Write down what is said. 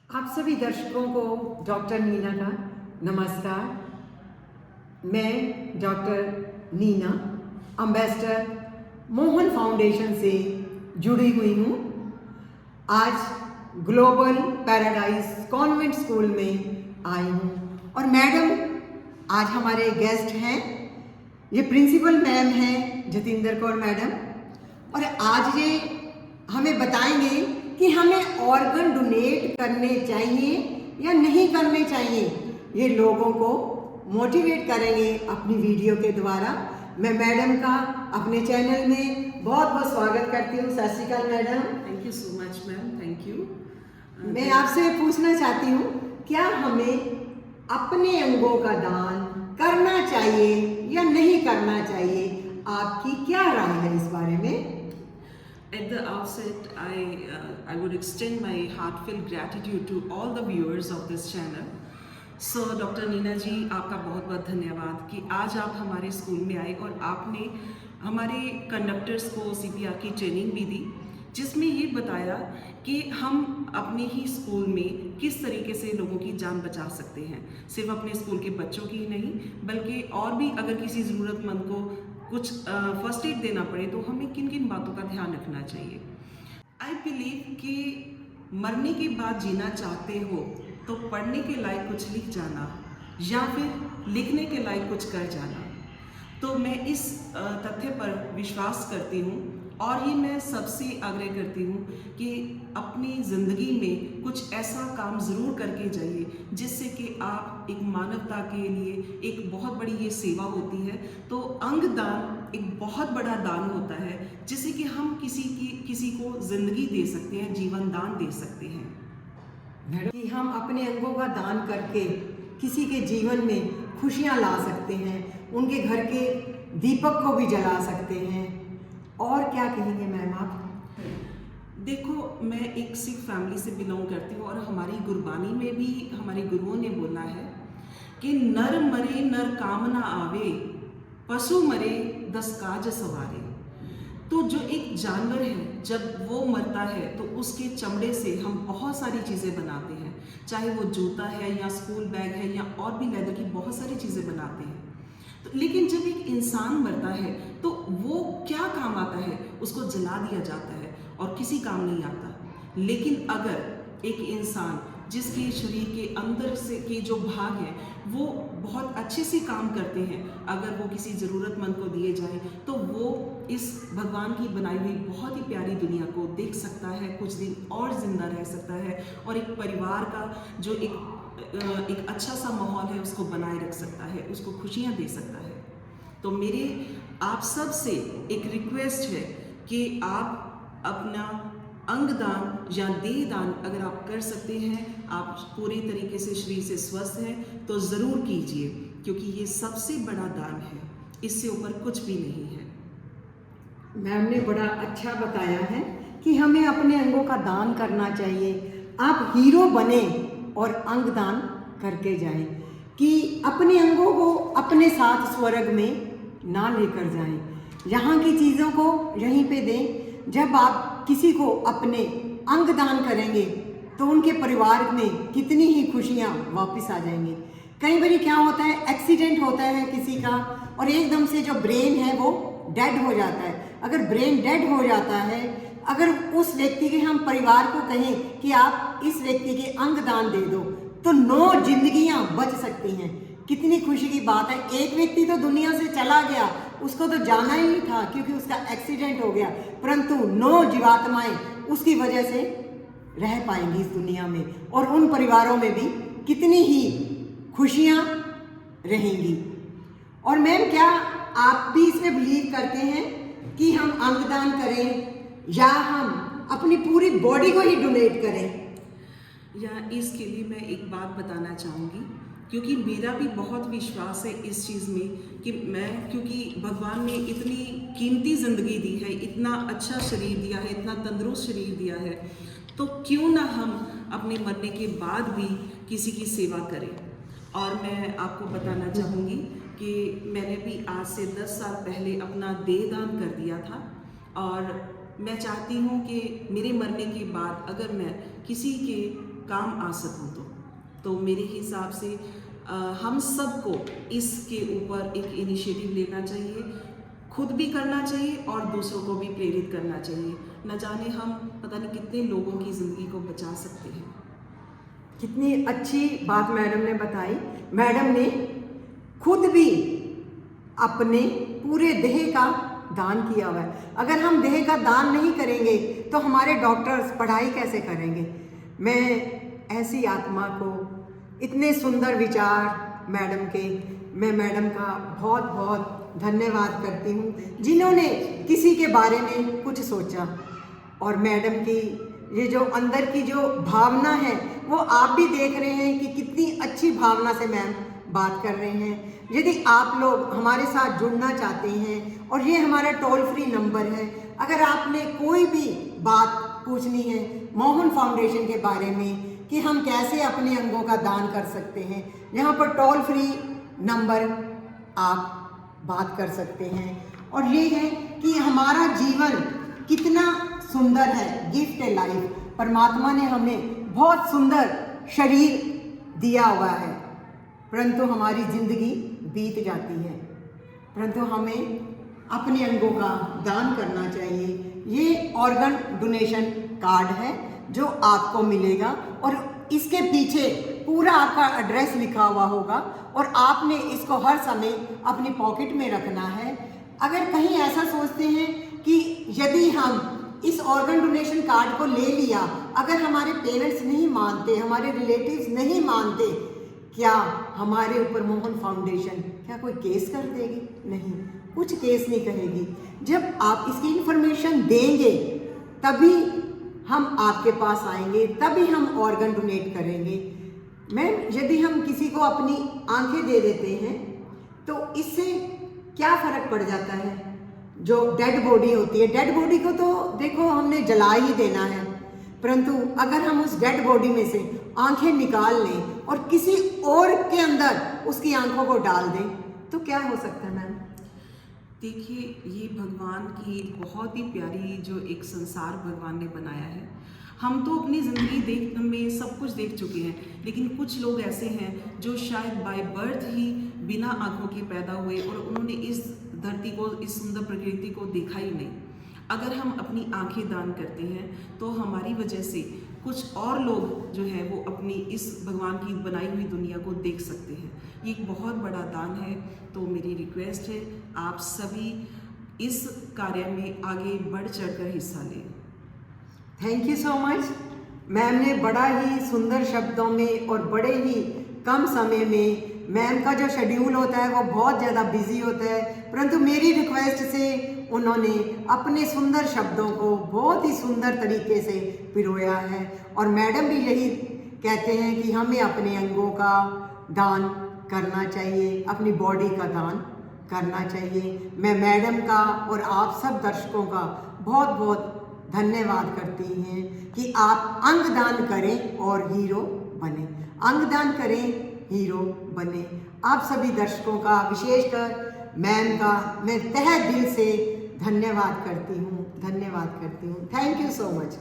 आप सभी दर्शकों को डॉक्टर नीना का नमस्कार। मैं doctor Neena ambassador Mohan Foundation से जुड़ी हुई हूँ। आज ग्लोबल पैराडाइज कॉन्वेंट स्कूल में आई हूँ और मैडम आज हमारे गेस्ट हैं। ये प्रिंसिपल मैम हैं जतिंदर कौर मैडम, और आज ये हमें बताएंगे कि हमें ऑर्गन डोनेट करने चाहिए या नहीं करने चाहिए। ये लोगों को मोटिवेट करेंगे अपनी वीडियो के द्वारा। मैं मैडम का अपने चैनल में बहुत बहुत स्वागत करती हूँ। सत श्री अकाल madam. Thank you so much ma'am, thank you. मैं आपसे पूछना चाहती हूँ, क्या हमें अपने अंगों का दान करना चाहिए या नहीं करना चाहिए? आपकी क्या राय है इस बारे में? At the outset, I would extend my heartfelt gratitude to all the viewers of this channel. So, doctor Neena ji, आपका बहुत बहुत धन्यवाद कि आज आप हमारे स्कूल में आए और आपने हमारे कंडक्टर्स को CPR की ट्रेनिंग भी दी, जिसमें ये बताया कि हम अपने ही स्कूल में किस तरीके से लोगों की जान बचा सकते हैं। सिर्फ अपने स्कूल के बच्चों की ही नहीं, बल्कि और भी अगर किसी ज़रूरतमंद को कुछ फर्स्ट एड देना पड़े तो हमें किन किन बातों का ध्यान रखना चाहिए। आई बिलीव कि मरने के बाद जीना चाहते हो तो पढ़ने के लायक कुछ लिख जाना या फिर लिखने के लायक कुछ कर जाना। तो मैं इस तथ्य पर विश्वास करती हूँ और ये मैं सबसे आग्रह करती हूँ कि अपनी ज़िंदगी में कुछ ऐसा काम ज़रूर करके जाइए जिससे कि आप एक मानवता के लिए एक बहुत बड़ी ये सेवा होती है। तो अंग दान एक बहुत बड़ा दान होता है जिससे कि हम किसी को ज़िंदगी दे सकते हैं, जीवन दान दे सकते हैं। कि हम अपने अंगों का दान करके किसी के जीवन में खुशियाँ ला सकते हैं, उनके घर के दीपक को भी जला सकते हैं। और क्या कहेंगे मैम आप? देखो, मैं एक सिख फैमिली से बिलोंग करती हूँ और हमारी गुरबानी में भी हमारे गुरुओं ने बोला है कि नर मरे नर काम ना आवे, पशु मरे 10 काज सवारे। तो जो एक जानवर है जब वो मरता है तो उसके चमड़े से हम बहुत सारी चीज़ें बनाते हैं, चाहे वो जूता है या स्कूल बैग है या और भी लेदर की बहुत सारी चीज़ें बनाते हैं। तो लेकिन जब एक इंसान मरता है तो वो क्या काम आता है? उसको जला दिया जाता है और किसी काम नहीं आता। लेकिन अगर एक इंसान जिसके शरीर के अंदर से के जो भाग हैं वो बहुत अच्छे से काम करते हैं, अगर वो किसी ज़रूरतमंद को दिए जाए तो वो इस भगवान की बनाई हुई बहुत ही प्यारी दुनिया को देख सकता है, कुछ दिन और ज़िंदा रह सकता है और एक परिवार का जो एक अच्छा सा माहौल है उसको बनाए रख सकता है, उसको खुशियाँ दे सकता है। तो मेरे आप सब से एक रिक्वेस्ट है कि आप अपना अंगदान या देह दान अगर आप कर सकते हैं, आप पूरी तरीके से शरीर से स्वस्थ हैं तो ज़रूर कीजिए, क्योंकि ये सबसे बड़ा दान है, इससे ऊपर कुछ भी नहीं है। मैम ने बड़ा अच्छा बताया है कि हमें अपने अंगों का दान करना चाहिए। आप हीरो बने और अंग दान करके जाएं, कि अपने अंगों को अपने साथ स्वर्ग में ना लेकर जाएं, यहाँ की चीज़ों को यहीं पे दें। जब आप किसी को अपने अंग दान करेंगे तो उनके परिवार में कितनी ही खुशियाँ वापस आ जाएंगी। कई बार क्या होता है, एक्सीडेंट होता है किसी का और एकदम से जो ब्रेन है वो डेड हो जाता है। अगर ब्रेन डेड हो जाता है, अगर उस व्यक्ति के हम परिवार को कहें कि आप इस व्यक्ति के अंग दान दे दो तो 9 जिंदगियां बच सकती हैं। कितनी खुशी की बात है। एक व्यक्ति तो दुनिया से चला गया, उसको तो जाना ही नहीं था क्योंकि उसका एक्सीडेंट हो गया, परंतु 9 जीवात्माएं उसकी वजह से रह पाएंगी इस दुनिया में और उन परिवारों में भी कितनी ही खुशियां रहेंगी। और मैम, क्या आप भी इसमें बिलीव करते हैं कि हम अंगदान करें या हम अपनी पूरी बॉडी को ही डोनेट करें? या इसके लिए मैं एक बात बताना चाहूँगी, क्योंकि मेरा भी बहुत विश्वास है इस चीज़ में कि क्योंकि भगवान ने इतनी कीमती ज़िंदगी दी है, इतना अच्छा शरीर दिया है, इतना तंदुरुस्त शरीर दिया है, तो क्यों ना हम अपने मरने के बाद भी किसी की सेवा करें। और मैं आपको बताना चाहूँगी कि मैंने भी आज से 10 साल पहले अपना देह दान कर दिया था और मैं चाहती हूँ कि मेरे मरने के बाद अगर मैं किसी के काम आ सकूं तो मेरे हिसाब से हम सबको इसके ऊपर एक इनिशिएटिव लेना चाहिए, खुद भी करना चाहिए और दूसरों को भी प्रेरित करना चाहिए। न जाने हम पता नहीं कितने लोगों की ज़िंदगी को बचा सकते हैं। कितनी अच्छी बात मैडम ने बताई। मैडम ने खुद भी अपने पूरे देह का दान किया हुआ है। अगर हम देह का दान नहीं करेंगे तो हमारे डॉक्टर्स पढ़ाई कैसे करेंगे। मैं ऐसी आत्मा को, इतने सुंदर विचार मैडम के, मैं मैडम का बहुत बहुत धन्यवाद करती हूँ जिन्होंने किसी के बारे में कुछ सोचा। और मैडम की ये जो अंदर की जो भावना है वो आप भी देख रहे हैं कि कितनी अच्छी भावना से मैम बात कर रहे हैं। यदि आप लोग हमारे साथ जुड़ना चाहते हैं और ये हमारा टोल फ्री नंबर है, अगर आपने कोई भी बात पूछनी है मोहन फाउंडेशन के बारे में कि हम कैसे अपने अंगों का दान कर सकते हैं, यहाँ पर टोल फ्री नंबर आप बात कर सकते हैं। और ये है कि हमारा जीवन कितना सुंदर है, गिफ्ट है लाइफ। परमात्मा ने हमें बहुत सुंदर शरीर दिया हुआ है, परंतु हमारी जिंदगी बीत जाती है। परंतु हमें अपने अंगों का दान करना चाहिए। ये ऑर्गन डोनेशन कार्ड है जो आपको मिलेगा और इसके पीछे पूरा आपका एड्रेस लिखा हुआ होगा और आपने इसको हर समय अपनी पॉकेट में रखना है। अगर कहीं ऐसा सोचते हैं कि यदि हम इस ऑर्गन डोनेशन कार्ड को ले लिया, अगर हमारे पेरेंट्स नहीं मानते, हमारे रिलेटिव्स नहीं मानते, क्या हमारे ऊपर मोहन फाउंडेशन क्या कोई केस कर देगी? नहीं, कुछ केस नहीं करेगी। जब आप इसकी इन्फॉर्मेशन देंगे तभी हम आपके पास आएंगे, तभी हम ऑर्गन डोनेट करेंगे। मैम, यदि हम किसी को अपनी आंखें दे देते हैं तो इससे क्या फ़र्क पड़ जाता है? जो डेड बॉडी होती है, डेड बॉडी को तो देखो हमने जला ही देना है, परंतु अगर हम उस डेड बॉडी में से आंखें निकाल लें और किसी और के अंदर उसकी आंखों को डाल दें तो क्या हो सकता है मैम? देखिए, ये भगवान की बहुत ही प्यारी जो एक संसार भगवान ने बनाया है। हम तो अपनी ज़िंदगी में सब कुछ देख चुके हैं, लेकिन कुछ लोग ऐसे हैं जो शायद बाय बर्थ ही बिना आँखों के पैदा हुए और उन्होंने इस धरती को, इस सुंदर प्रकृति को देखा ही नहीं। अगर हम अपनी आंखें दान करते हैं तो हमारी वजह से कुछ और लोग जो है वो अपनी इस भगवान की बनाई हुई दुनिया को देख सकते हैं। ये एक बहुत बड़ा दान है। तो मेरी रिक्वेस्ट है, आप सभी इस कार्य में आगे बढ़ चढ़कर हिस्सा लें। Thank you so much. Ma'am ने बड़ा ही सुंदर शब्दों में और बड़े ही कम समय में, मैम का जो शेड्यूल होता है वो बहुत ज़्यादा बिजी होता है, परंतु मेरी रिक्वेस्ट से उन्होंने अपने सुंदर शब्दों को बहुत ही सुंदर तरीके से पिरोया है। और मैडम भी यही कहते हैं कि हमें अपने अंगों का दान करना चाहिए, अपनी बॉडी का दान करना चाहिए। मैं मैडम का और आप सब दर्शकों का बहुत बहुत धन्यवाद करती हैं कि आप अंग दान करें और हीरो बने। अंग दान करें, हीरो बने। आप सभी दर्शकों का, विशेषकर मैम का मैं तहे दिल से धन्यवाद करती हूँ। Thank you so much.